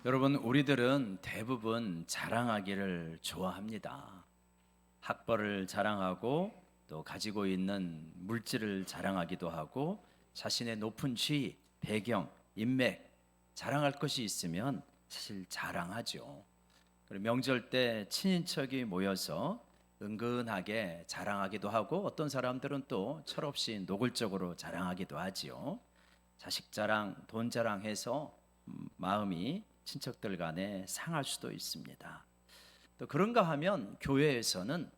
여러분, 우리들은 대부분 자랑하기를 좋아합니다. 학벌을 자랑하고 또 가지고 있는 물질을 자랑하기도 하고 자신의 높은 지위, 배경, 인맥 자랑할 것이 있으면 사실 자랑하죠. 그리고 명절 때 친인척이 모여서 은근하게 자랑하기도 하고 어떤 사람들은 또 철없이 노골적으로 자랑하기도 하지요. 자식 자랑, 돈 자랑해서 마음이 친척들 간에 상할 수도 있습니다. 또 그런가 하면 교회에서는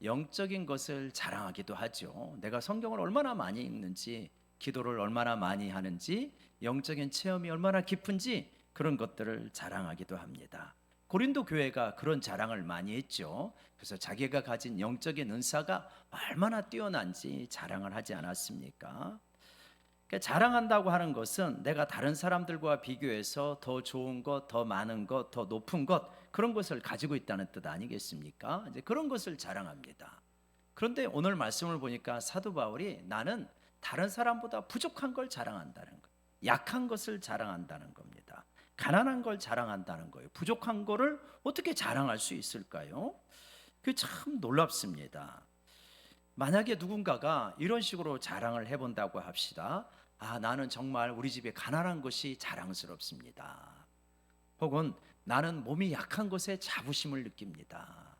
영적인 것을 자랑하기도 하죠. 내가 성경을 얼마나 많이 읽는지, 기도를 얼마나 많이 하는지, 영적인 체험이 얼마나 깊은지 그런 것들을 자랑하기도 합니다. 고린도 교회가 그런 자랑을 많이 했죠. 그래서 자기가 가진 영적인 은사가 얼마나 뛰어난지 자랑을 하지 않았습니까? 그러니까 자랑한다고 하는 것은 내가 다른 사람들과 비교해서 더 좋은 것, 더 많은 것, 더 높은 것 그런 것을 가지고 있다는 뜻 아니겠습니까? 이제 그런 것을 자랑합니다. 그런데 오늘 말씀을 보니까 사도 바울이 나는 다른 사람보다 부족한 걸 자랑한다는 거예요. 약한 것을 자랑한다는 겁니다. 가난한 걸 자랑한다는 거예요. 부족한 거를 어떻게 자랑할 수 있을까요? 그게 참 놀랍습니다. 만약에 누군가가 이런 식으로 자랑을 해본다고 합시다. 나는 정말 우리 집에 가난한 것이 자랑스럽습니다. 혹은 나는 몸이 약한 것에 자부심을 느낍니다.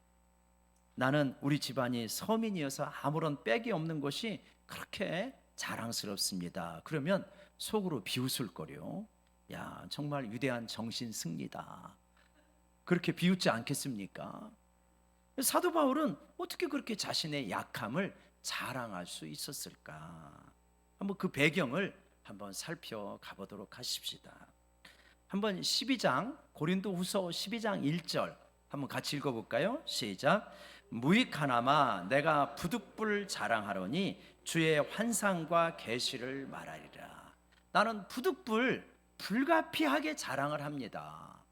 나는 우리 집안이 서민이어서 아무런 빽이 없는 것이 그렇게 자랑스럽습니다. 그러면 속으로 비웃을 거요. 야, 정말 위대한 정신 승리다. 그렇게 비웃지 않겠습니까? 사도 바울은 어떻게 그렇게 자신의 약함을 자랑할 수 있었을까? 한번 그 배경을 한번 살펴가 보도록 하십시다. 한번 12장 고린도후서 12장 1절 한번 같이 읽어볼까요? 시작. 무익하나마 내가 부득불 자랑하노니 주의 환상과 계시를 말하리라. 나는 부득불 불가피하게 자랑을 합니다.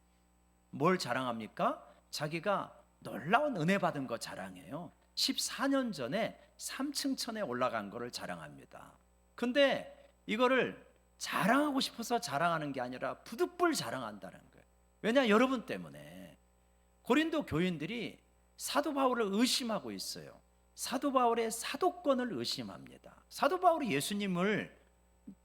뭘 자랑합니까? 자기가 놀라운 은혜 받은 거 자랑해요. 14년 전에 3층 천에 올라간 거를 자랑합니다. 근데 이거를 자랑하고 싶어서 자랑하는 게 아니라 부득불 자랑한다는 거예요. 왜냐? 여러분 때문에. 고린도 교인들이 사도 바울을 의심하고 있어요. 사도 바울의 사도권을 의심합니다. 사도 바울이 예수님을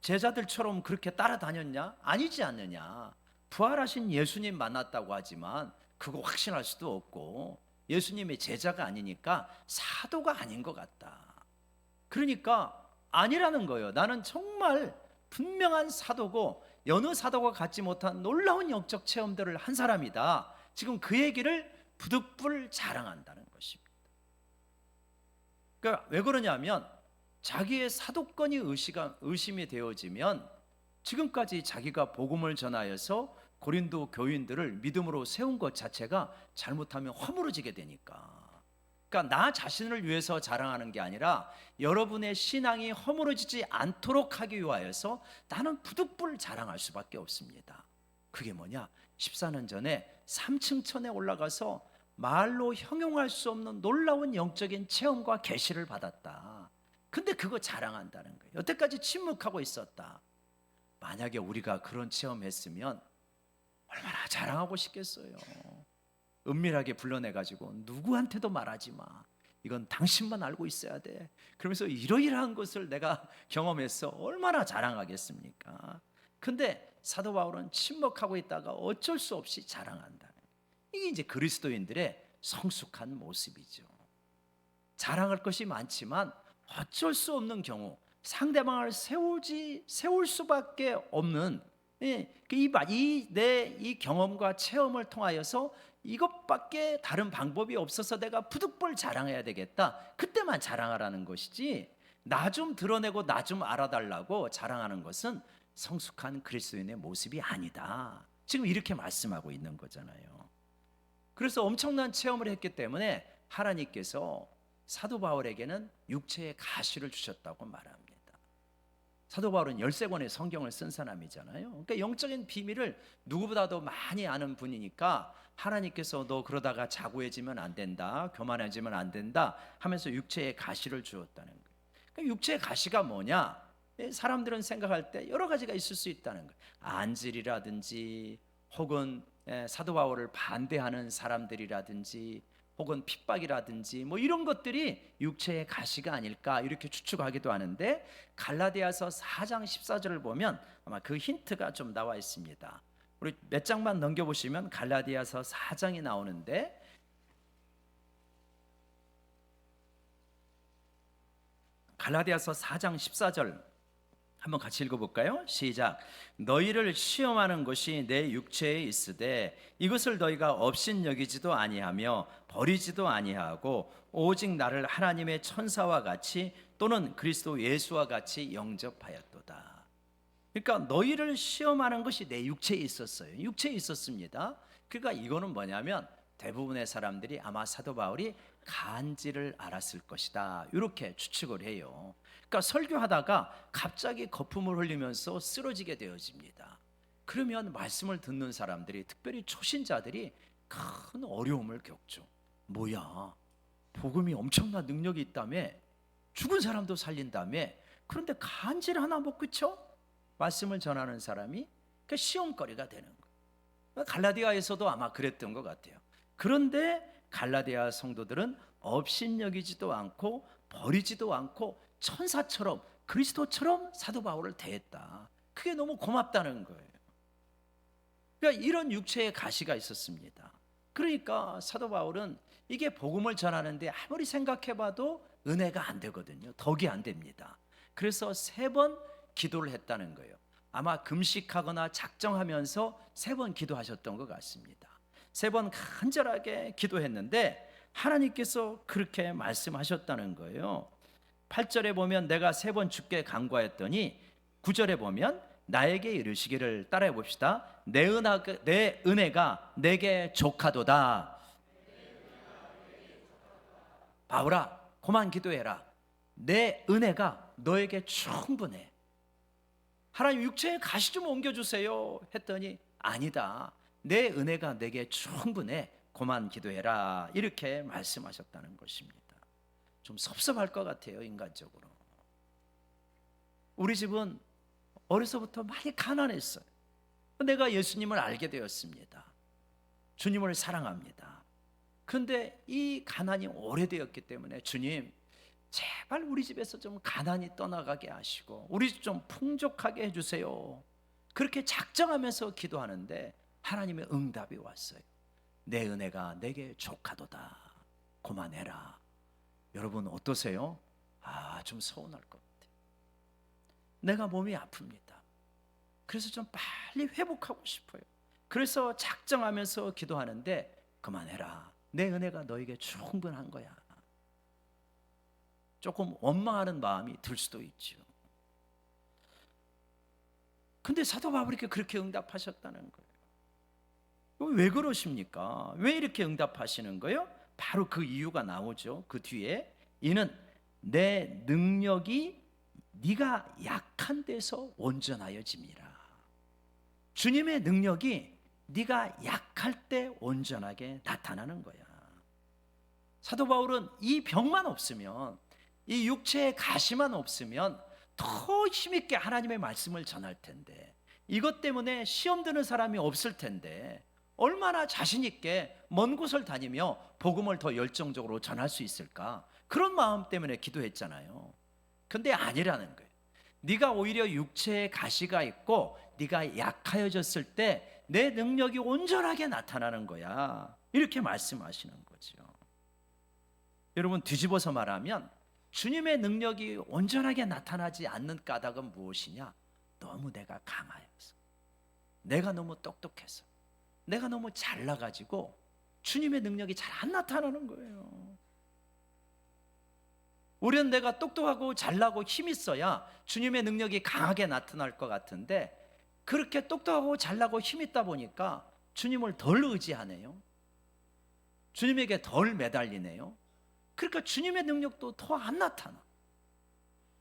제자들처럼 그렇게 따라다녔냐? 아니지 않느냐? 부활하신 예수님 만났다고 하지만 그거 확신할 수도 없고 예수님의 제자가 아니니까 사도가 아닌 것 같다. 그러니까 아니라는 거예요. 나는 정말 분명한 사도고 여느 사도가 갖지 못한 놀라운 영적 체험들을 한 사람이다. 지금 그 얘기를 부득불 자랑한다는 것입니다. 그러니까 왜 그러냐면 자기의 사도권이 의심이 되어지면 지금까지 자기가 복음을 전하여서 고린도 교인들을 믿음으로 세운 것 자체가 잘못하면 허물어지게 되니까. 그러니까 나 자신을 위해서 자랑하는 게 아니라 여러분의 신앙이 허물어지지 않도록 하기 위하여서 나는 부득불 자랑할 수밖에 없습니다. 그게 뭐냐? 14년 전에 3층 천에 올라가서 말로 형용할 수 없는 놀라운 영적인 체험과 계시를 받았다. 근데 그거 자랑한다는 거예요. 여태까지 침묵하고 있었다. 만약에 우리가 그런 체험했으면 얼마나 자랑하고 싶겠어요. 은밀하게 불러내가지고 누구한테도 말하지 마. 이건 당신만 알고 있어야 돼. 그러면서 이러이러한 것을 내가 경험해서 얼마나 자랑하겠습니까? 근데 사도 바울은 침묵하고 있다가 어쩔 수 없이 자랑한다. 이게 이제 그리스도인들의 성숙한 모습이죠. 자랑할 것이 많지만 어쩔 수 없는 경우 상대방을 세울 수밖에 없는 이 경험과 체험을 통하여서 이것밖에 다른 방법이 없어서 내가 부득불 자랑해야 되겠다. 그때만 자랑하라는 것이지 나 좀 드러내고 나 좀 알아달라고 자랑하는 것은 성숙한 그리스도인의 모습이 아니다. 지금 이렇게 말씀하고 있는 거잖아요. 그래서 엄청난 체험을 했기 때문에 하나님께서 사도 바울에게는 육체의 가시를 주셨다고 말합니다. 사도 바울은 13권의 성경을 쓴 사람이잖아요. 그러니까 영적인 비밀을 누구보다도 많이 아는 분이니까 하나님께서 너 그러다가 자고해지면 안 된다, 교만해지면 안 된다 하면서 육체의 가시를 주었다는 거예요. 그러니까 육체의 가시가 뭐냐? 사람들은 생각할 때 여러 가지가 있을 수 있다는 거예요. 안질이라든지 혹은 사도 바울을 반대하는 사람들이라든지 혹은 핍박이라든지 뭐 이런 것들이 육체의 가시가 아닐까 이렇게 추측하기도 하는데, 갈라디아서 4장 14절을 보면 아마 그 힌트가 좀 나와 있습니다. 우리 몇 장만 넘겨보시면 갈라디아서 4장이 나오는데, 갈라디아서 4장 14절 한번 같이 읽어볼까요? 시작. 너희를 시험하는 것이 내 육체에 있으되 이것을 너희가 업신여기지도 아니하며 버리지도 아니하고 오직 나를 하나님의 천사와 같이 또는 그리스도 예수와 같이 영접하였도다. 그러니까 너희를 시험하는 것이 내 육체에 있었어요. 육체에 있었습니다. 그러니까 이거는 뭐냐면 대부분의 사람들이 아마 사도 바울이 간지를 앓았을 것이다 이렇게 추측을 해요. 그러니까 설교하다가 갑자기 거품을 흘리면서 쓰러지게 되어집니다. 그러면 말씀을 듣는 사람들이, 특별히 초신자들이 큰 어려움을 겪죠. 뭐야, 복음이 엄청난 능력이 있다며, 죽은 사람도 살린다며, 그런데 간지를 하나 못 그쳐? 말씀을 전하는 사람이 그 시험거리가 되는 거예요. 갈라디아에서도 아마 그랬던 것 같아요. 그런데 갈라디아 성도들은 업신여기지도 않고 버리지도 않고 천사처럼 그리스도처럼 사도 바울을 대했다. 그게 너무 고맙다는 거예요. 그러니까 이런 육체의 가시가 있었습니다. 그러니까 사도 바울은 이게 복음을 전하는데 아무리 생각해봐도 은혜가 안 되거든요. 덕이 안 됩니다. 그래서 3번 기도를 했다는 거예요. 아마 금식하거나 작정하면서 3번 기도하셨던 것 같습니다. 3번 간절하게 기도했는데 하나님께서 그렇게 말씀하셨다는 거예요. 8절에 보면 내가 3번 주께 간구하였더니, 9절에 보면 나에게 이르시기를, 따라해 봅시다. 내 은혜가 내게 족하도다. 바울아, 그만 기도해라. 내 은혜가 너에게 충분해. 하나님 육체의 가시 좀 옮겨주세요 했더니, 아니다, 내 은혜가 내게 충분해, 그만 기도해라, 이렇게 말씀하셨다는 것입니다. 좀 섭섭할 것 같아요, 인간적으로. 우리 집은 어려서부터 많이 가난했어요. 내가 예수님을 알게 되었습니다. 주님을 사랑합니다. 그런데 이 가난이 오래되었기 때문에, 주님 제발 우리 집에서 좀 가난이 떠나가게 하시고 우리 집 좀 풍족하게 해주세요, 그렇게 작정하면서 기도하는데 하나님의 응답이 왔어요. 내 은혜가 내게 족하도다, 그만해라. 여러분 어떠세요? 좀 서운할 것 같아요. 내가 몸이 아픕니다. 그래서 좀 빨리 회복하고 싶어요. 그래서 작정하면서 기도하는데, 그만해라, 내 은혜가 너에게 충분한 거야. 조금 원망하는 마음이 들 수도 있죠. 근데 사도 바울이 그렇게 응답하셨다는 거예요. 왜 그러십니까? 왜 이렇게 응답하시는 거예요? 바로 그 이유가 나오죠. 그 뒤에, 이는 내 능력이 네가 약한 데서 온전하여짐이라. 주님의 능력이 네가 약할 때 온전하게 나타나는 거야. 사도 바울은 이 병만 없으면, 이 육체의 가시만 없으면 더 힘있게 하나님의 말씀을 전할 텐데, 이것 때문에 시험 드는 사람이 없을 텐데 얼마나 자신 있게 먼 곳을 다니며 복음을 더 열정적으로 전할 수 있을까? 그런 마음 때문에 기도했잖아요. 근데 아니라는 거예요. 네가 오히려 육체에 가시가 있고 네가 약하여졌을 때 내 능력이 온전하게 나타나는 거야, 이렇게 말씀하시는 거죠. 여러분, 뒤집어서 말하면 주님의 능력이 온전하게 나타나지 않는 까닭은 무엇이냐? 너무 내가 강하여서, 내가 너무 똑똑해서, 내가 너무 잘나가지고 주님의 능력이 잘 안 나타나는 거예요. 우리는 내가 똑똑하고 잘나고 힘 있어야 주님의 능력이 강하게 나타날 것 같은데, 그렇게 똑똑하고 잘나고 힘 있다 보니까 주님을 덜 의지하네요. 주님에게 덜 매달리네요. 그러니까 주님의 능력도 더 안 나타나.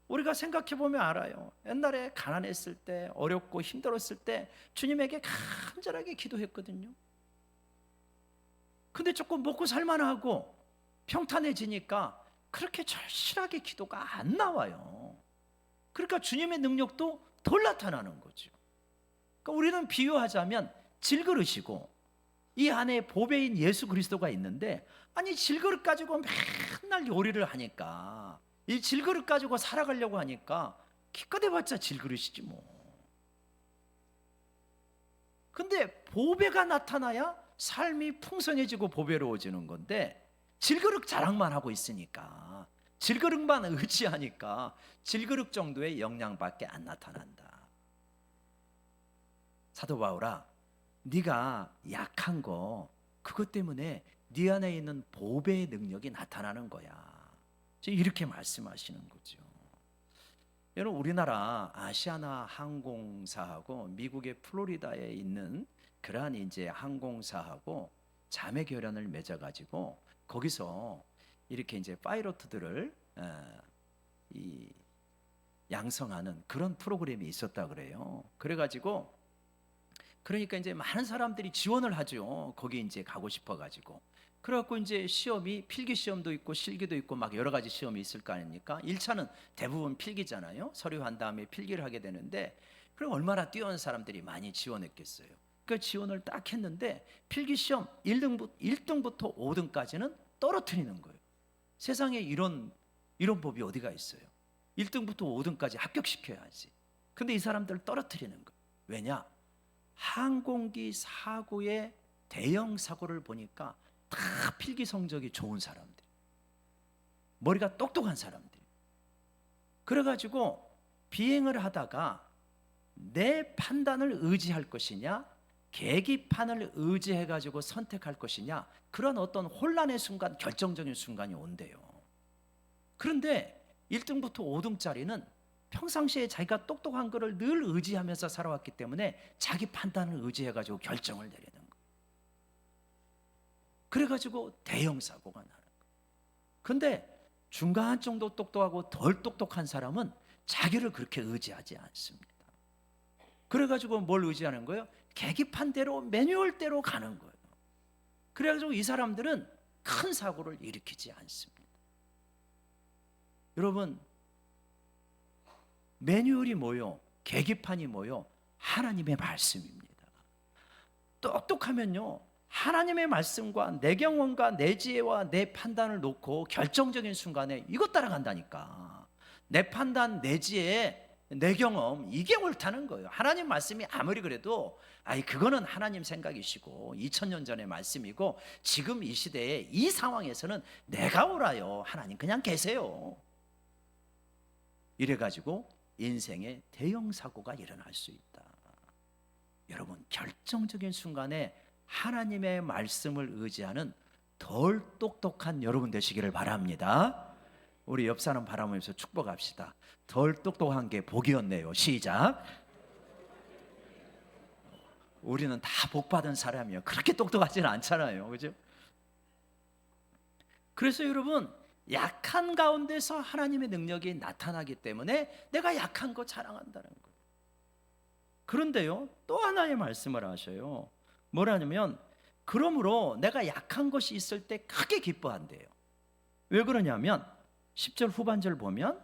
우리가 생각해 보면 알아요. 옛날에 가난했을 때, 어렵고 힘들었을 때 주님에게 간절하게 기도했거든요. 근데 조금 먹고 살만하고 평탄해지니까 그렇게 절실하게 기도가 안 나와요. 그러니까 주님의 능력도 덜 나타나는 거죠. 그러니까 우리는 비유하자면 질그릇이고 이 안에 보배인 예수 그리스도가 있는데, 아니 질그릇 가지고 맨날 요리를 하니까, 이 질그릇 가지고 살아가려고 하니까 기껏 해봤자 질그릇이지 뭐. 근데 보배가 나타나야 삶이 풍성해지고 보배로워지는 건데, 질그릇 자랑만 하고 있으니까, 질그릇만 의지하니까 질그릇 정도의 영향밖에 안 나타난다. 사도 바울아, 네가 약한 거, 그것 때문에 네 안에 있는 보배의 능력이 나타나는 거야. 이렇게 말씀하시는 거죠. 여러분, 우리나라 아시아나 항공사하고 미국의 플로리다에 있는 그러한 이제 항공사하고 자매 결연을 맺어가지고 거기서 이렇게 이제 파이로트들을 이 양성하는 그런 프로그램이 있었다 그래요. 그래가지고 그러니까 이제 많은 사람들이 지원을 하죠. 거기 이제 가고 싶어가지고. 그래갖고 이제 시험이 필기 시험도 있고 실기도 있고 막 여러 가지 시험이 있을 거 아닙니까? 1차는 대부분 필기잖아요. 서류한 다음에 필기를 하게 되는데, 그럼 얼마나 뛰어난 사람들이 많이 지원했겠어요. 그 지원을 딱 했는데 필기 시험 1등부터 5등까지는 떨어뜨리는 거예요. 세상에 이런 법이 어디가 있어요? 1등부터 5등까지 합격시켜야지. 근데 이 사람들을 떨어뜨리는 거예요. 왜냐? 항공기 사고의 대형 사고를 보니까 다 필기 성적이 좋은 사람들, 머리가 똑똑한 사람들. 그래가지고 비행을 하다가 내 판단을 의지할 것이냐, 계기판을 의지해가지고 선택할 것이냐, 그런 어떤 혼란의 순간, 결정적인 순간이 온대요. 그런데 1등부터 5등짜리는 평상시에 자기가 똑똑한 거를 늘 의지하면서 살아왔기 때문에 자기 판단을 의지해가지고 결정을 내리는 거예요. 그래가지고 대형 사고가 나는 거예요. 근데 중간 정도 똑똑하고 덜 똑똑한 사람은 자기를 그렇게 의지하지 않습니다. 그래가지고 뭘 의지하는 거예요? 계기판대로, 매뉴얼대로 가는 거예요. 그래가지고 이 사람들은 큰 사고를 일으키지 않습니다. 여러분, 매뉴얼이 뭐요? 계기판이 뭐요? 하나님의 말씀입니다. 똑똑하면요, 하나님의 말씀과 내 경험과 내 지혜와 내 판단을 놓고 결정적인 순간에 이것 따라간다니까. 내 판단, 내 지혜, 내 경험, 이게 옳다는 거예요. 하나님 말씀이 아무리 그래도 그거는 하나님 생각이시고 2000년 전의 말씀이고 지금 이 시대에 이 상황에서는 내가 옳아요. 하나님 그냥 계세요. 이래가지고 인생의 대형 사고가 일어날 수 있다. 여러분, 결정적인 순간에 하나님의 말씀을 의지하는 덜 똑똑한 여러분 되시기를 바랍니다. 우리 옆 사람 바라보면서 축복합시다. 덜 똑똑한 게 복이었네요. 시작. 우리는 다 복받은 사람이에요. 그렇게 똑똑하지는 않잖아요. 그죠? 그래서 여러분, 약한 가운데서 하나님의 능력이 나타나기 때문에 내가 약한 거 자랑한다는 거예요. 그런데요, 또 하나의 말씀을 하셔요. 뭐라냐면, 그러므로 내가 약한 것이 있을 때 크게 기뻐한대요. 왜 그러냐면 10절 후반절 보면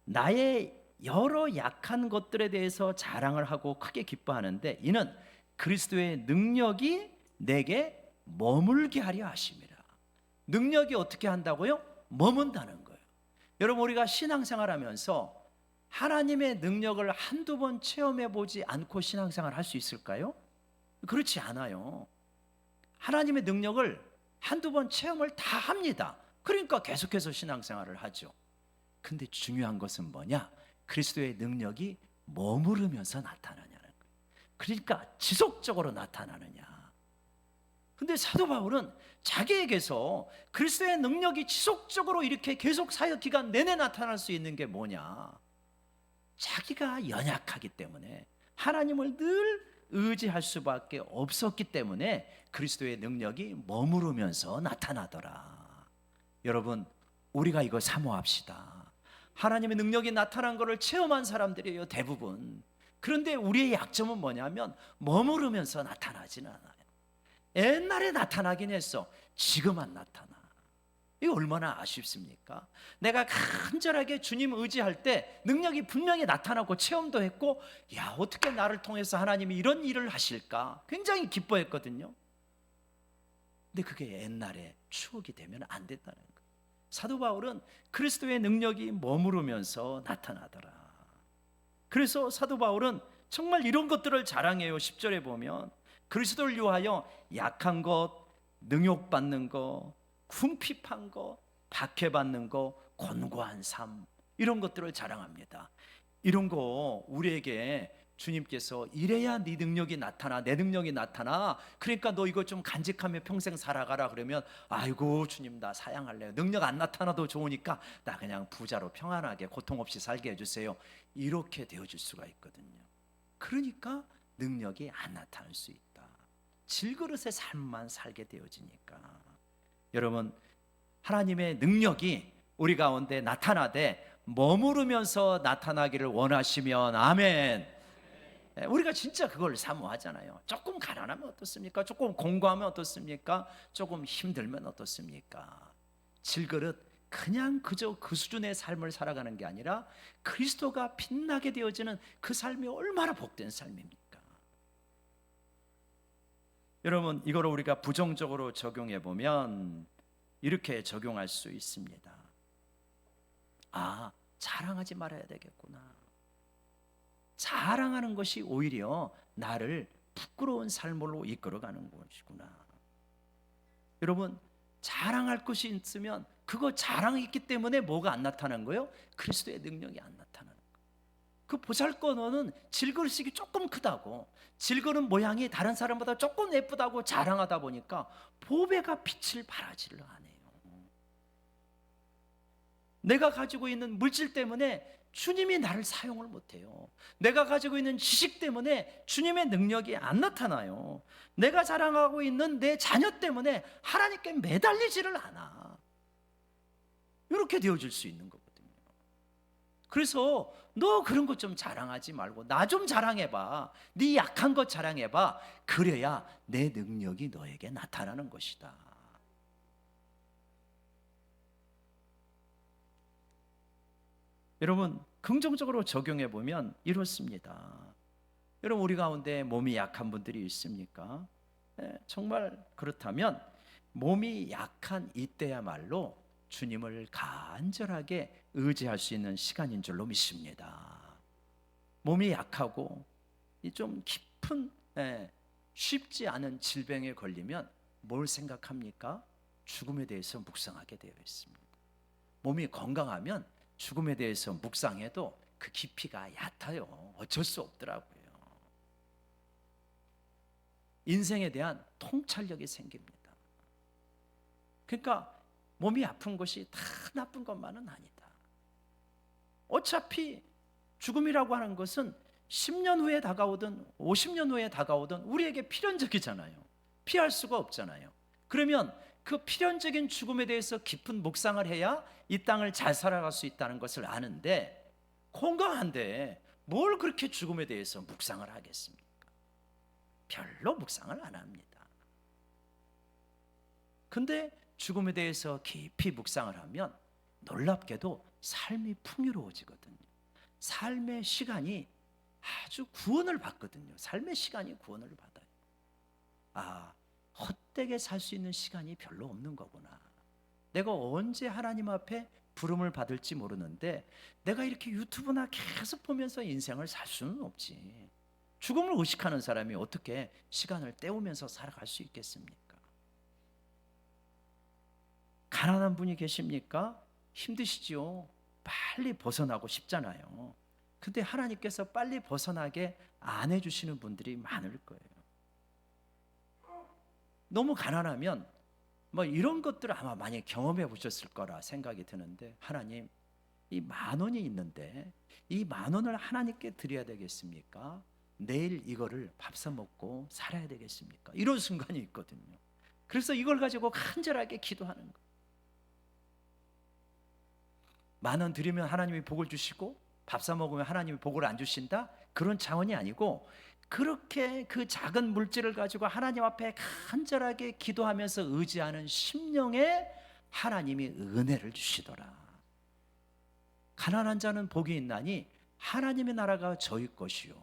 나의 여러 약한 것들에 대해서 자랑을 하고 크게 기뻐하는데 이는 그리스도의 능력이 내게 머물게 하려 하심이라. 능력이 어떻게 한다고요? 머문다는 거예요. 여러분, 우리가 신앙생활 하면서 하나님의 능력을 한두 번 체험해 보지 않고 신앙생활 할 수 있을까요? 그렇지 않아요. 하나님의 능력을 한두 번 체험을 다 합니다. 그러니까 계속해서 신앙생활을 하죠. 근데 중요한 것은 뭐냐? 그리스도의 능력이 머무르면서 나타나냐는 거예요. 그러니까 지속적으로 나타나느냐. 근데 사도 바울은 자기에게서 그리스도의 능력이 지속적으로 이렇게 계속 사역 기간 내내 나타날 수 있는 게 뭐냐? 자기가 연약하기 때문에, 하나님을 늘 의지할 수밖에 없었기 때문에 그리스도의 능력이 머무르면서 나타나더라. 여러분, 우리가 이거 사모합시다. 하나님의 능력이 나타난 것을 체험한 사람들이에요, 대부분. 그런데 우리의 약점은 뭐냐면 머무르면서 나타나지는 않아요. 옛날에 나타나긴 했어. 지금 안 나타나. 이거 얼마나 아쉽습니까? 내가 간절하게 주님 의지할 때 능력이 분명히 나타나고 체험도 했고, 야, 어떻게 나를 통해서 하나님이 이런 일을 하실까 굉장히 기뻐했거든요. 근데 그게 옛날에 추억이 되면 안 된다는 거예요. 사도 바울은 그리스도의 능력이 머무르면서 나타나더라. 그래서 사도 바울은 정말 이런 것들을 자랑해요. 10절에 보면 그리스도를 위하여 약한 것, 능욕받는 것, 궁핍한 것, 박해받는 것, 곤고한 삶, 이런 것들을 자랑합니다. 이런 거 우리에게 주님께서 이래야 네 능력이 나타나, 내 능력이 나타나, 그러니까 너 이거 좀 간직하며 평생 살아가라 그러면, 아이고 주님 나 사양할래요. 능력 안 나타나도 좋으니까 나 그냥 부자로 평안하게 고통 없이 살게 해주세요. 이렇게 되어줄 수가 있거든요. 그러니까 능력이 안 나타날 수 있다. 질그릇의 삶만 살게 되어지니까. 여러분, 하나님의 능력이 우리 가운데 나타나되 머무르면서 나타나기를 원하시면 아멘. 우리가 진짜 그걸 사모하잖아요. 조금 가난하면 어떻습니까? 조금 공고하면 어떻습니까? 조금 힘들면 어떻습니까? 질그릇 그냥 그저 그 수준의 삶을 살아가는 게 아니라 그리스도가 빛나게 되어지는 그 삶이 얼마나 복된 삶입니까? 여러분, 이걸 우리가 부정적으로 적용해 보면 이렇게 적용할 수 있습니다. 아, 자랑하지 말아야 되겠구나. 자랑하는 것이 오히려 나를 부끄러운 삶으로 이끌어가는 것이구나. 여러분, 자랑할 것이 있으면 그거 자랑이 있기 때문에 뭐가 안 나타나는 거예요? 그리스도의 능력이 안 나타나는 거예요. 그 보잘것없는 질그릇이 조금 크다고, 질그릇 모양이 다른 사람보다 조금 예쁘다고 자랑하다 보니까 보배가 빛을 발하지를 않아요. 내가 가지고 있는 물질 때문에 주님이 나를 사용을 못해요. 내가 가지고 있는 지식 때문에 주님의 능력이 안 나타나요. 내가 자랑하고 있는 내 자녀 때문에 하나님께 매달리지를 않아. 이렇게 되어질 수 있는 거거든요. 그래서 너 그런 것 좀 자랑하지 말고 나 좀 자랑해봐. 네 약한 것 자랑해봐. 그래야 내 능력이 너에게 나타나는 것이다. 여러분, 긍정적으로 적용해 보면 이렇습니다. 여러분, 우리 가운데 몸이 약한 분들이 있습니까? 정말 그렇다면 몸이 약한 이때야말로 주님을 간절하게 의지할 수 있는 시간인 줄로 믿습니다. 몸이 약하고 좀 깊은, 쉽지 않은 질병에 걸리면 뭘 생각합니까? 죽음에 대해서 묵상하게 되어 있습니다. 몸이 건강하면 죽음에 대해서 묵상해도 그 깊이가 얕아요. 어쩔 수 없더라고요. 인생에 대한 통찰력이 생깁니다. 그러니까 몸이 아픈 것이 다 나쁜 것만은 아니다. 어차피 죽음이라고 하는 것은 10년 후에 다가오든 50년 후에 다가오든 우리에게 필연적이잖아요. 피할 수가 없잖아요. 그러면 그 필연적인 죽음에 대해서 깊은 묵상을 해야 이 땅을 잘 살아갈 수 있다는 것을 아는데, 건강한데 뭘 그렇게 죽음에 대해서 묵상을 하겠습니까? 별로 묵상을 안 합니다. 근데 죽음에 대해서 깊이 묵상을 하면 놀랍게도 삶이 풍요로워지거든요. 삶의 시간이 아주 구원을 받거든요. 삶의 시간이 구원을 받아요. 아, 헛되게 살 수 있는 시간이 별로 없는 거구나. 내가 언제 하나님 앞에 부름을 받을지 모르는데 내가 이렇게 유튜브나 계속 보면서 인생을 살 수는 없지. 죽음을 의식하는 사람이 어떻게 시간을 때우면서 살아갈 수 있겠습니까? 가난한 분이 계십니까? 힘드시지요? 빨리 벗어나고 싶잖아요. 근데 하나님께서 빨리 벗어나게 안 해주시는 분들이 많을 거예요. 너무 가난하면 뭐 이런 것들을 아마 많이 경험해 보셨을 거라 생각이 드는데, 하나님, 이 10,000원이 있는데 이 10,000원을 하나님께 드려야 되겠습니까? 내일 이거를 밥 사 먹고 살아야 되겠습니까? 이런 순간이 있거든요. 그래서 이걸 가지고 간절하게 기도하는 거예요. 10,000원 드리면 하나님이 복을 주시고 밥 사 먹으면 하나님이 복을 안 주신다? 그런 차원이 아니고, 그렇게 그 작은 물질을 가지고 하나님 앞에 간절하게 기도하면서 의지하는 심령의 하나님이 은혜를 주시더라. 가난한 자는 복이 있나니 하나님의 나라가 저희 것이요.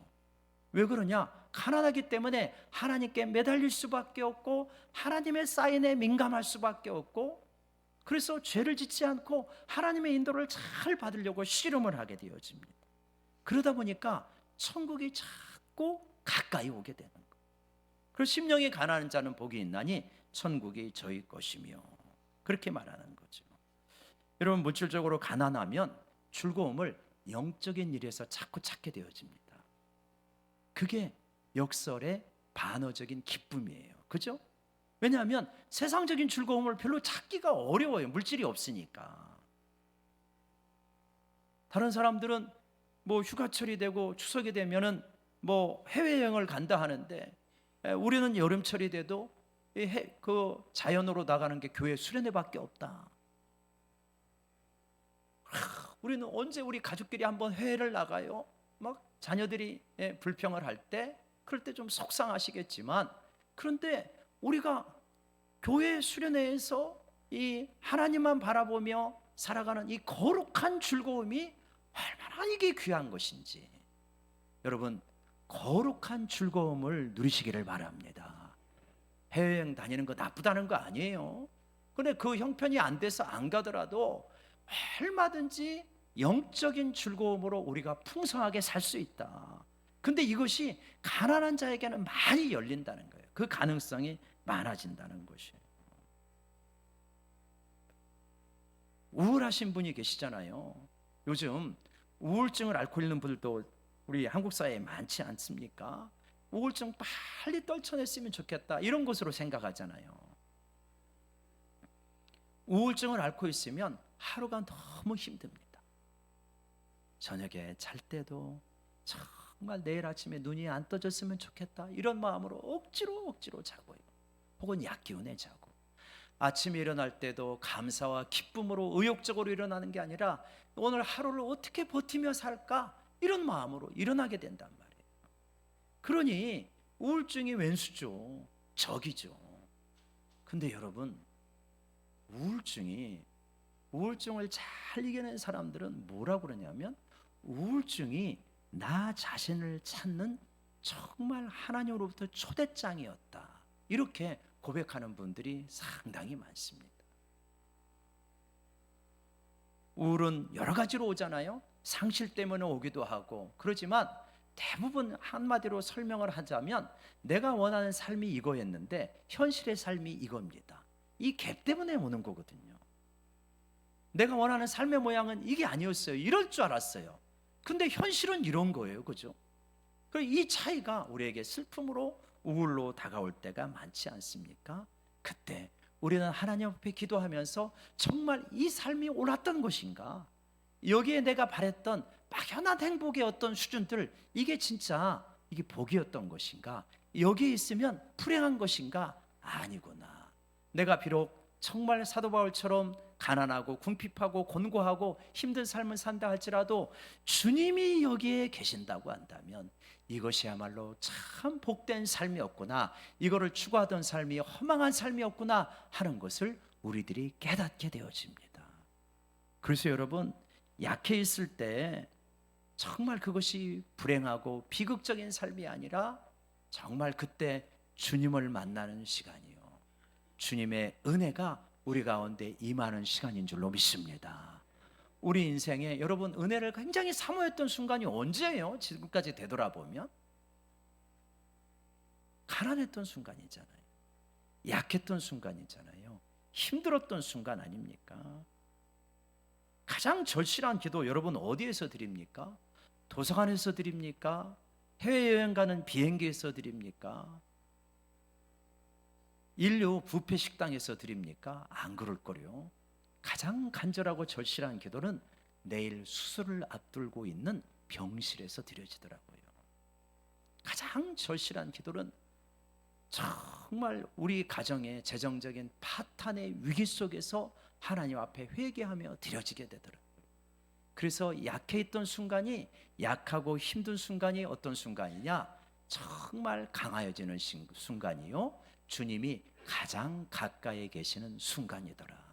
왜 그러냐? 가난하기 때문에 하나님께 매달릴 수밖에 없고 하나님의 사인에 민감할 수밖에 없고, 그래서 죄를 짓지 않고 하나님의 인도를 잘 받으려고 씨름을 하게 되어집니다. 그러다 보니까 천국이 자꾸 가까이 오게 되는 거예요. 그래서 심령이 가난한 자는 복이 있나니 천국이 저희 것이며, 그렇게 말하는 거죠. 여러분, 물질적으로 가난하면 즐거움을 영적인 일에서 자꾸 찾게 되어집니다. 그게 역설의 반어적인 기쁨이에요. 그죠? 왜냐하면 세상적인 즐거움을 별로 찾기가 어려워요. 물질이 없으니까. 다른 사람들은 뭐 휴가철이 되고 추석이 되면은 뭐 해외여행을 간다 하는데, 우리는 여름철이 돼도 그 자연으로 나가는 게 교회 수련회밖에 없다. 우리는 언제 우리 가족끼리 한번 해외를 나가요? 막 자녀들이 불평을 할 때, 그럴 때 좀 속상하시겠지만, 그런데 우리가 교회 수련회에서 이 하나님만 바라보며 살아가는 이 거룩한 즐거움이 얼마나 이게 귀한 것인지, 여러분, 거룩한 즐거움을 누리시기를 바랍니다. 해외여행 다니는 거 나쁘다는 거 아니에요. 근데 그 형편이 안 돼서 안 가더라도 얼마든지 영적인 즐거움으로 우리가 풍성하게 살 수 있다. 근데 이것이 가난한 자에게는 많이 열린다는 거예요. 그 가능성이 많아진다는 것이에요. 우울하신 분이 계시잖아요. 요즘 우울증을 앓고 있는 분들도 우리 한국 사회에 많지 않습니까? 우울증 빨리 떨쳐냈으면 좋겠다, 이런 것으로 생각하잖아요. 우울증을 앓고 있으면 하루가 너무 힘듭니다. 저녁에 잘 때도 정말 내일 아침에 눈이 안 떠졌으면 좋겠다, 이런 마음으로 억지로 자고요. 혹은 약 기운에 자고, 아침에 일어날 때도 감사와 기쁨으로 의욕적으로 일어나는 게 아니라 오늘 하루를 어떻게 버티며 살까, 이런 마음으로 일어나게 된단 말이에요. 그러니 우울증이 왼수죠. 적이죠. 근데 여러분, 우울증을 잘 이겨낸 사람들은 뭐라고 그러냐면, 우울증이 나 자신을 찾는 정말 하나님으로부터 초대장이었다, 이렇게 고백하는 분들이 상당히 많습니다. 우울은 여러 가지로 오잖아요. 상실 때문에 오기도 하고, 그러지만 대부분 한마디로 설명을 하자면, 내가 원하는 삶이 이거였는데 현실의 삶이 이겁니다. 이 갭 때문에 오는 거거든요. 내가 원하는 삶의 모양은 이게 아니었어요. 이럴 줄 알았어요. 근데 현실은 이런 거예요. 그죠? 그리고 이 차이가 우리에게 슬픔으로, 우울로 다가올 때가 많지 않습니까? 그때 우리는 하나님 앞에 기도하면서 정말 이 삶이 옳았던 것인가, 여기에 내가 바랬던 막연한 행복의 어떤 수준들, 이게 진짜 이게 복이었던 것인가, 여기에 있으면 불행한 것인가, 아니구나. 내가 비록 정말 사도 바울처럼 가난하고 궁핍하고 곤고하고 힘든 삶을 산다 할지라도 주님이 여기에 계신다고 한다면 이것이야말로 참 복된 삶이었구나, 이거를 추구하던 삶이 허망한 삶이었구나 하는 것을 우리들이 깨닫게 되어집니다. 그래서 여러분, 약해 있을 때 정말 그것이 불행하고 비극적인 삶이 아니라 정말 그때 주님을 만나는 시간이요, 주님의 은혜가 우리 가운데 임하는 시간인 줄로 믿습니다. 우리 인생에 여러분, 은혜를 굉장히 사모했던 순간이 언제예요? 지금까지 되돌아보면 가난했던 순간이잖아요. 약했던 순간이잖아요. 힘들었던 순간 아닙니까? 가장 절실한 기도 여러분 어디에서 드립니까? 도서관에서 드립니까? 해외여행 가는 비행기에서 드립니까? 인류 뷔페 식당에서 드립니까? 안 그럴 거요. 가장 간절하고 절실한 기도는 내일 수술을 앞두고 있는 병실에서 드려지더라고요. 가장 절실한 기도는 정말 우리 가정의 재정적인 파탄의 위기 속에서 하나님 앞에 회개하며 드려지게 되더라고요. 그래서 약해 있던 순간이, 약하고 힘든 순간이 어떤 순간이냐, 정말 강하여지는 순간이요, 주님이 가장 가까이 계시는 순간이더라.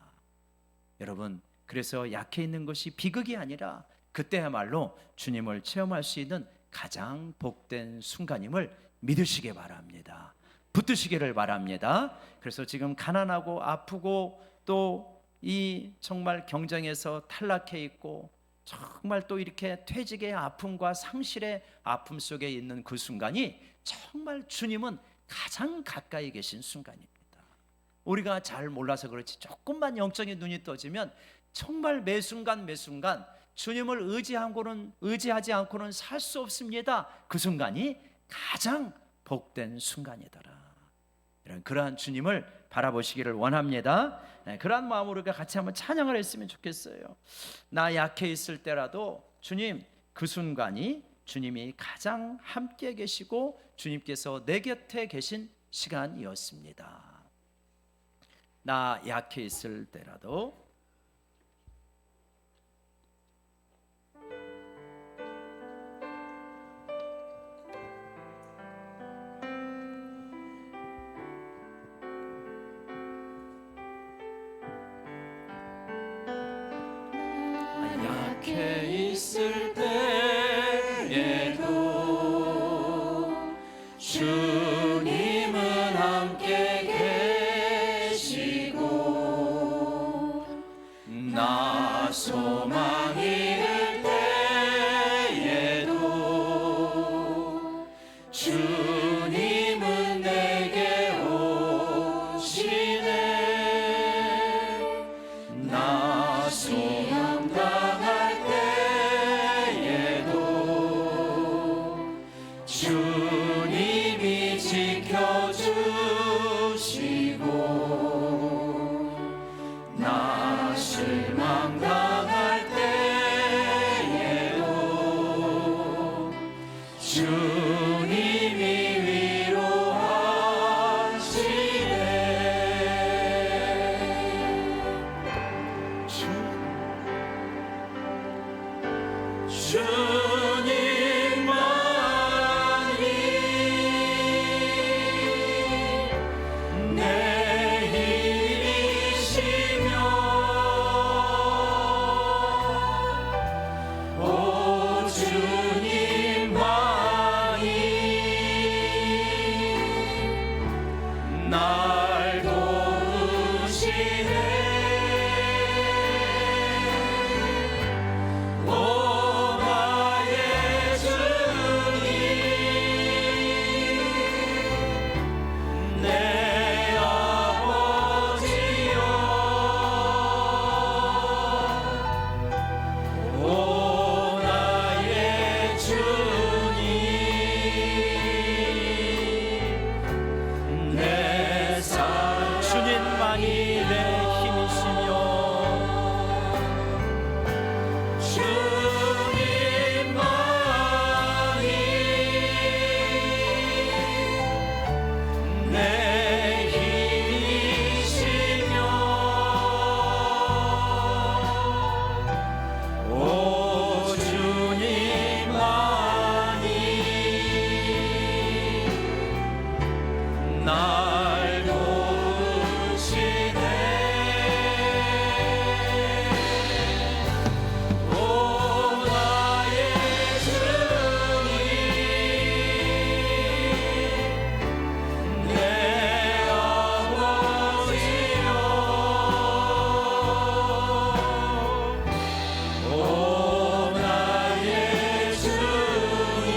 여러분, 그래서 약해 있는 것이 비극이 아니라 그때야말로 주님을 체험할 수 있는 가장 복된 순간임을 믿으시기 바랍니다. 붙드시기를 바랍니다. 그래서 지금 가난하고 아프고 또 이 정말 경쟁에서 탈락해 있고 정말 또 이렇게 퇴직의 아픔과 상실의 아픔 속에 있는 그 순간이 정말 주님은 가장 가까이 계신 순간입니다. 우리가 잘 몰라서 그렇지 조금만 영적인 눈이 떠지면 정말 매 순간 매 순간 주님을 의지하지 않고는 살 수 없습니다. 그 순간이 가장 복된 순간이더라. 이런 그러한 주님을 바라보시기를 원합니다. 그러한 마음으로 우리가 같이 한번 찬양을 했으면 좋겠어요. 나 약해 있을 때라도 주님, 그 순간이 주님이 가장 함께 계시고 주님께서 내 곁에 계신 시간이었습니다. 나 약해 있을 때라도 약해 있을 때에도 주님은 함께 계시고 나 소망이 될 때에도 주님은 내게 오시네. 나 시험 당할 때에도 주님이 지켜주시고 나 실망 당할 때에도 주님이 위로하시네. 주님만이 내 힘이시며 오 주님만이 날 도우시네. 오 나의 주님, 내 아버지여, 오 나의 주님, 내 삶 주님만이 내 힘이시며 주님만이 내 힘이시며 오 주님만이 날 도우시네. 오 나의 주님, 내 아버지여, 오 나의 주님,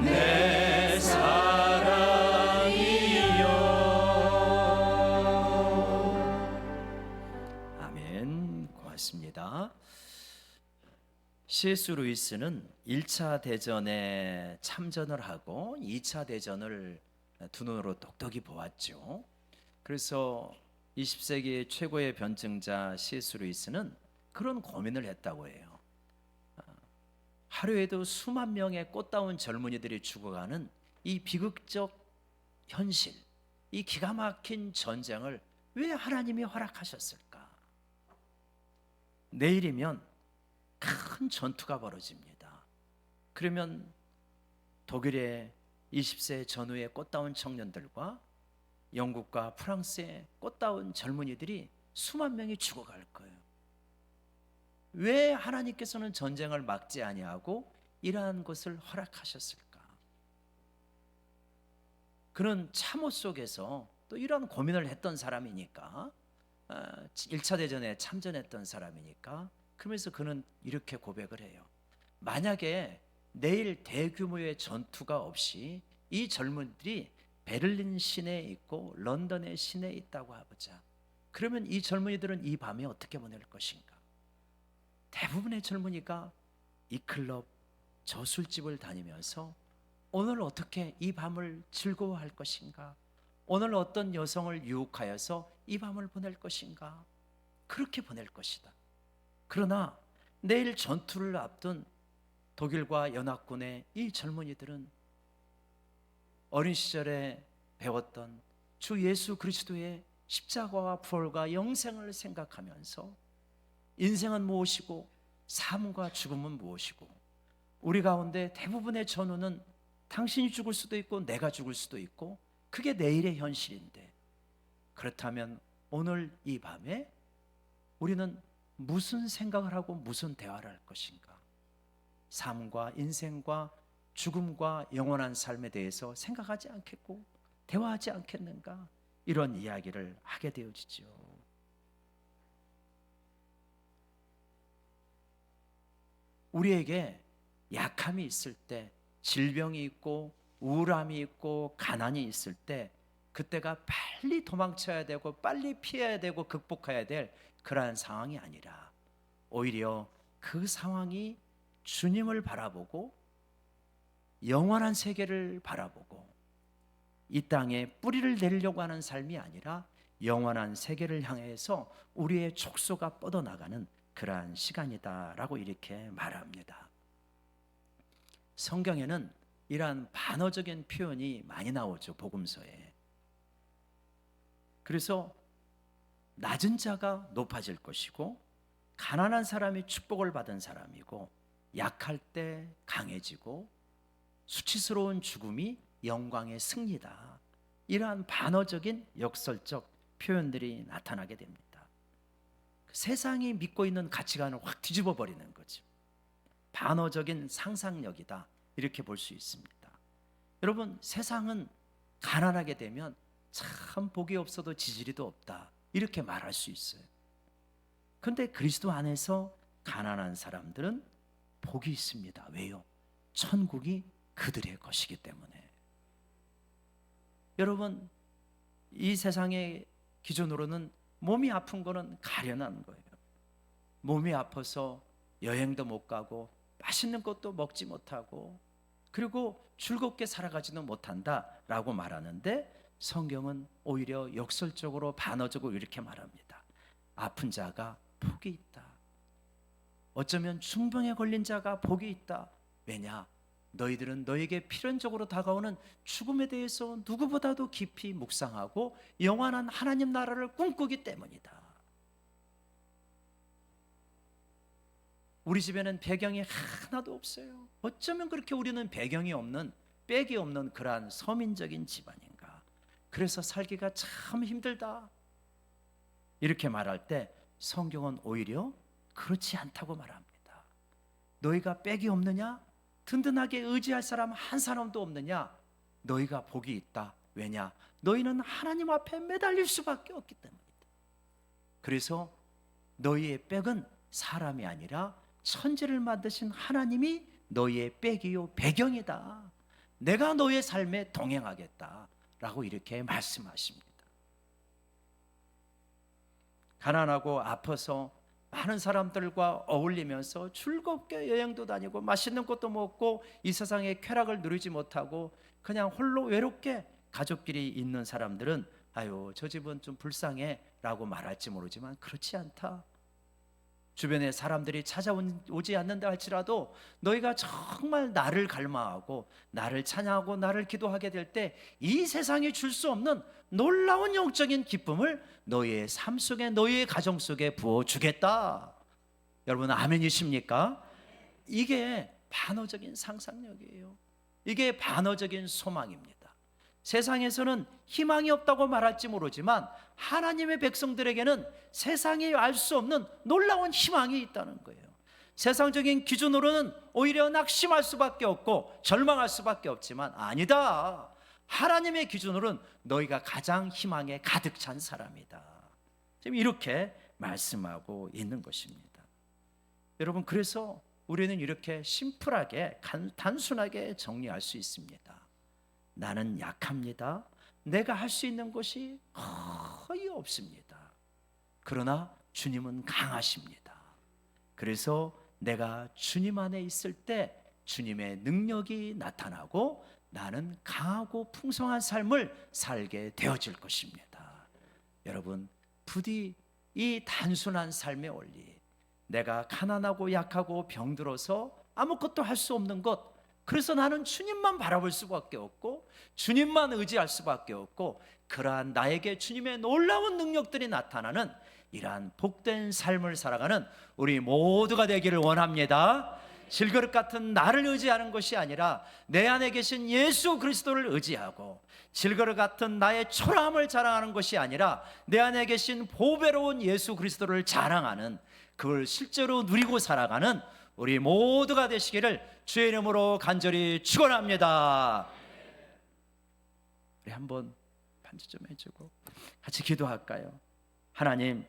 내 사랑이여. 아멘. 고맙습니다. C.S. 루이스는 1차 대전에 참전을 하고 2차 대전을 두 눈으로 똑똑히 보았죠. 그래서 20세기 최고의 변증자 C.S. 루이스는 그런 고민을 했다고 해요. 하루에도 수만 명의 꽃다운 젊은이들이 죽어가는 이 비극적 현실, 이 기가 막힌 전쟁을 왜 하나님이 허락하셨을까? 내일이면 큰 전투가 벌어집니다. 그러면 독일의 20세 전후의 꽃다운 청년들과 영국과 프랑스의 꽃다운 젊은이들이 수만 명이 죽어갈 거예요. 왜 하나님께서는 전쟁을 막지 아니하고 이러한 것을 허락하셨을까? 그는 참호 속에서 또 이런 고민을 했던 사람이니까, 1차 대전에 참전했던 사람이니까, 그러면서 그는 이렇게 고백을 해요. 만약에 내일 대규모의 전투가 없이 이 젊은이들이 베를린 시내에 있고 런던의 시내에 있다고 해보자. 그러면 이 젊은이들은 이 밤에 어떻게 보낼 것인가? 대부분의 젊은이가 이 클럽, 저 술집을 다니면서 오늘 어떻게 이 밤을 즐거워할 것인가? 오늘 어떤 여성을 유혹하여서 이 밤을 보낼 것인가? 그렇게 보낼 것이다. 그러나 내일 전투를 앞둔 독일과 연합군의 이 젊은이들은 어린 시절에 배웠던 주 예수 그리스도의 십자가와 부활과 영생을 생각하면서 인생은 무엇이고 삶과 죽음은 무엇이고, 우리 가운데 대부분의 전우는 당신이 죽을 수도 있고 내가 죽을 수도 있고 그게 내일의 현실인데, 그렇다면 오늘 이 밤에 우리는 무슨 생각을 하고 무슨 대화를 할 것인가? 삶과 인생과 죽음과 영원한 삶에 대해서 생각하지 않겠고 대화하지 않겠는가? 이런 이야기를 하게 되어지죠. 우리에게 약함이 있을 때, 질병이 있고 우울함이 있고 가난이 있을 때, 그때가 빨리 도망쳐야 되고 빨리 피해야 되고 극복해야 될 그러한 상황이 아니라, 오히려 그 상황이 주님을 바라보고 영원한 세계를 바라보고 이 땅에 뿌리를 내리려고 하는 삶이 아니라 영원한 세계를 향해서 우리의 촉소가 뻗어나가는 그러한 시간이다라고 이렇게 말합니다. 성경에는 이러한 반어적인 표현이 많이 나오죠, 복음서에. 그래서 낮은 자가 높아질 것이고, 가난한 사람이 축복을 받은 사람이고, 약할 때 강해지고, 수치스러운 죽음이 영광의 승리다. 이러한 반어적인 역설적 표현들이 나타나게 됩니다. 세상이 믿고 있는 가치관을 확 뒤집어 버리는 거죠. 반어적인 상상력이다, 이렇게 볼 수 있습니다. 여러분, 세상은 가난하게 되면 참 복이 없어도 지지리도 없다, 이렇게 말할 수 있어요. 그런데 그리스도 안에서 가난한 사람들은 복이 있습니다. 왜요? 천국이 그들의 것이기 때문에. 여러분, 이 세상의 기준으로는 몸이 아픈 거는 가련한 거예요. 몸이 아파서 여행도 못 가고 맛있는 것도 먹지 못하고 그리고 즐겁게 살아가지는 못한다라고 말하는데, 성경은 오히려 역설적으로 반어적으로 이렇게 말합니다. 아픈 자가 복이 있다. 어쩌면 중병에 걸린 자가 복이 있다. 왜냐? 너희들은 너에게 필연적으로 다가오는 죽음에 대해서 누구보다도 깊이 묵상하고 영원한 하나님 나라를 꿈꾸기 때문이다. 우리 집에는 배경이 하나도 없어요. 어쩌면 그렇게 우리는 배경이 없는, 백이 없는 그러한 서민적인 집안인가? 그래서 살기가 참 힘들다, 이렇게 말할 때 성경은 오히려 그렇지 않다고 말합니다. 너희가 백이 없느냐? 든든하게 의지할 사람 한 사람도 없느냐? 너희가 복이 있다. 왜냐? 너희는 하나님 앞에 매달릴 수밖에 없기 때문이다. 그래서 너희의 백은 사람이 아니라 천지를 만드신 하나님이 너희의 백이요 배경이다. 내가 너의 삶에 동행하겠다라고 이렇게 말씀하십니다. 가난하고 아파서 많은 사람들과 어울리면서 즐겁게 여행도 다니고 맛있는 것도 먹고 이 세상의 쾌락을 누리지 못하고 그냥 홀로 외롭게 가족끼리 있는 사람들은 아유, 저 집은 좀 불쌍해 라고 말할지 모르지만 그렇지 않다. 주변에 사람들이 찾아오지 않는다 할지라도 너희가 정말 나를 갈망하고 나를 찬양하고 나를 기도하게 될 때 이 세상이 줄 수 없는 놀라운 영적인 기쁨을 너희의 삶 속에, 너희의 가정 속에 부어주겠다. 여러분 아멘이십니까? 이게 반어적인 상상력이에요. 이게 반어적인 소망입니다. 세상에서는 희망이 없다고 말할지 모르지만 하나님의 백성들에게는 세상이 알 수 없는 놀라운 희망이 있다는 거예요. 세상적인 기준으로는 오히려 낙심할 수밖에 없고 절망할 수밖에 없지만 아니다. 하나님의 기준으로는 너희가 가장 희망에 가득 찬 사람이다. 지금 이렇게 말씀하고 있는 것입니다. 여러분, 그래서 우리는 이렇게 심플하게 단순하게 정리할 수 있습니다. 나는 약합니다. 내가 할 수 있는 것이 거의 없습니다. 그러나 주님은 강하십니다. 그래서 내가 주님 안에 있을 때 주님의 능력이 나타나고 나는 강하고 풍성한 삶을 살게 되어질 것입니다. 여러분, 부디 이 단순한 삶의 원리, 내가 가난하고 약하고 병들어서 아무것도 할 수 없는 것, 그래서 나는 주님만 바라볼 수밖에 없고 주님만 의지할 수밖에 없고 그러한 나에게 주님의 놀라운 능력들이 나타나는 이러한 복된 삶을 살아가는 우리 모두가 되기를 원합니다. 질그릇 같은 나를 의지하는 것이 아니라 내 안에 계신 예수 그리스도를 의지하고, 질그릇 같은 나의 초라함을 자랑하는 것이 아니라 내 안에 계신 보배로운 예수 그리스도를 자랑하는, 그걸 실제로 누리고 살아가는 우리 모두가 되시기를 주의 이름으로 간절히 축원합니다. 우리 한번 반주 좀 해주고 같이 기도할까요? 하나님,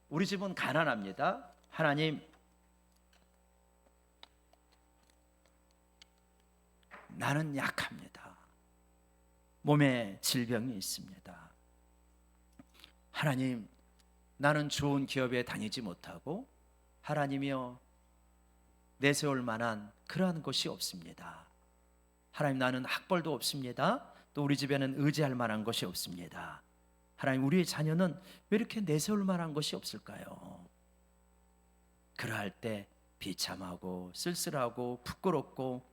우리 집은 가난합니다. 하나님, 나는 약합니다. 몸에 질병이 있습니다. 하나님, 나는 좋은 기업에 다니지 못하고 하나님이여 내세울 만한 그러한 것이 없습니다. 하나님, 나는 학벌도 없습니다. 또 우리 집에는 의지할 만한 것이 없습니다. 하나님, 우리의 자녀는 왜 이렇게 내세울 만한 것이 없을까요? 그러할 때 비참하고 쓸쓸하고 부끄럽고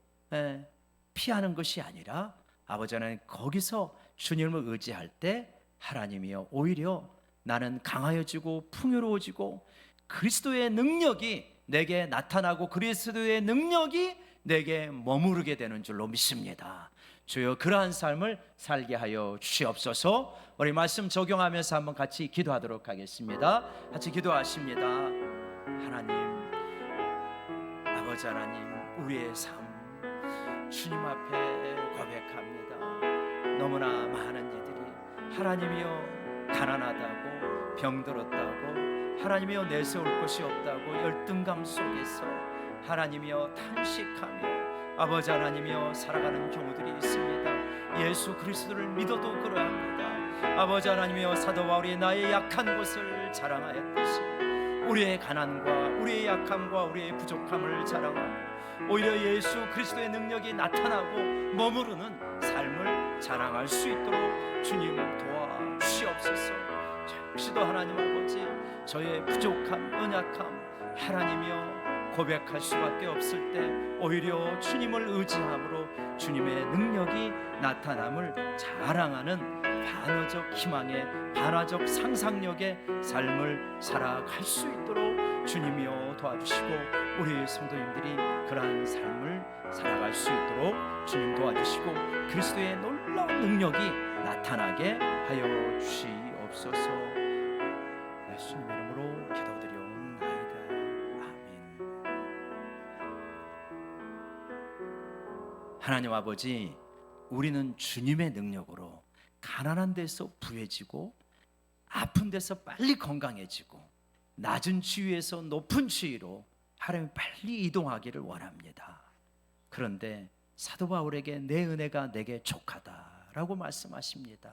피하는 것이 아니라 아버지 하나님, 거기서 주님을 의지할 때 하나님이여 오히려 나는 강하여지고 풍요로워지고 그리스도의 능력이 내게 나타나고 그리스도의 능력이 내게 머무르게 되는 줄로 믿습니다. 주여, 그러한 삶을 살게 하여 주시옵소서. 우리 말씀 적용하면서 한번 같이 기도하도록 하겠습니다. 같이 기도하십니다. 하나님, 아버지 하나님, 우리의 삶 주님 앞에 고백합니다. 너무나 많은 이들이 하나님이여 가난하다고 병들었다고 하나님이여 내세울 것이 없다고 열등감 속에서 하나님이여 탄식하며 아버지 하나님이여 살아가는 경우들이 있습니다. 예수 그리스도를 믿어도 그러합니다. 아버지 하나님이여 사도 바울이 나의 약한 것을 자랑하였듯이 우리의 가난과 우리의 약함과 우리의 부족함을 자랑하고 오히려 예수 그리스도의 능력이 나타나고 머무르는 삶을 자랑할 수 있도록 주님 도와 주시옵소서. 잠시도 하나님 아버지, 저의 부족함, 연약함 하나님이여 고백할 수밖에 없을 때 오히려 주님을 의지함으로 주님의 능력이 나타남을 자랑하는 반어적 희망의 반어적 상상력의 삶을 살아갈 수 있도록 주님이여 도와주시고 우리 성도님들이 그러한 삶을 살아갈 수 있도록 주님 도와주시고 그리스도의 놀라운 능력이 나타나게 하여 주시옵소서. 예수님 이름으로 기도드리옵나이다. 아멘. 하나님 아버지, 우리는 주님의 능력으로 가난한 데서 부해지고 아픈 데서 빨리 건강해지고 낮은 지위에서 높은 지위로 하나님 빨리 이동하기를 원합니다. 그런데 사도 바울에게 내 은혜가 내게 족하다라고 말씀하십니다.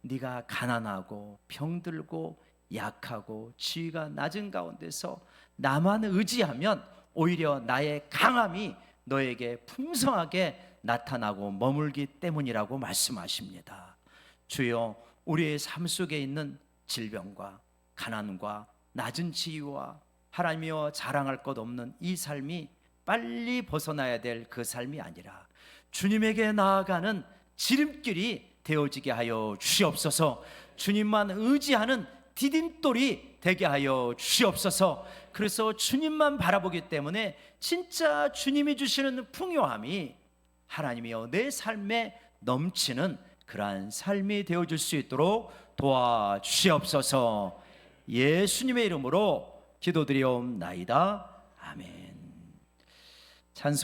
네가 가난하고 병들고 약하고 지위가 낮은 가운데서 나만 의지하면 오히려 나의 강함이 너에게 풍성하게 나타나고 머물기 때문이라고 말씀하십니다. 주여, 우리의 삶 속에 있는 질병과 가난과 낮은 지위와 하나님이여 자랑할 것 없는 이 삶이 빨리 벗어나야 될 그 삶이 아니라 주님에게 나아가는 지름길이 되어지게 하여 주시옵소서. 주님만 의지하는 디딤돌이 되게 하여 주시옵소서. 그래서 주님만 바라보기 때문에 진짜 주님이 주시는 풍요함이 하나님이여 내 삶에 넘치는 그러한 삶이 되어줄 수 있도록 도와주시옵소서. 예수님의 이름으로 기도드리옵나이다. 아멘. 찬송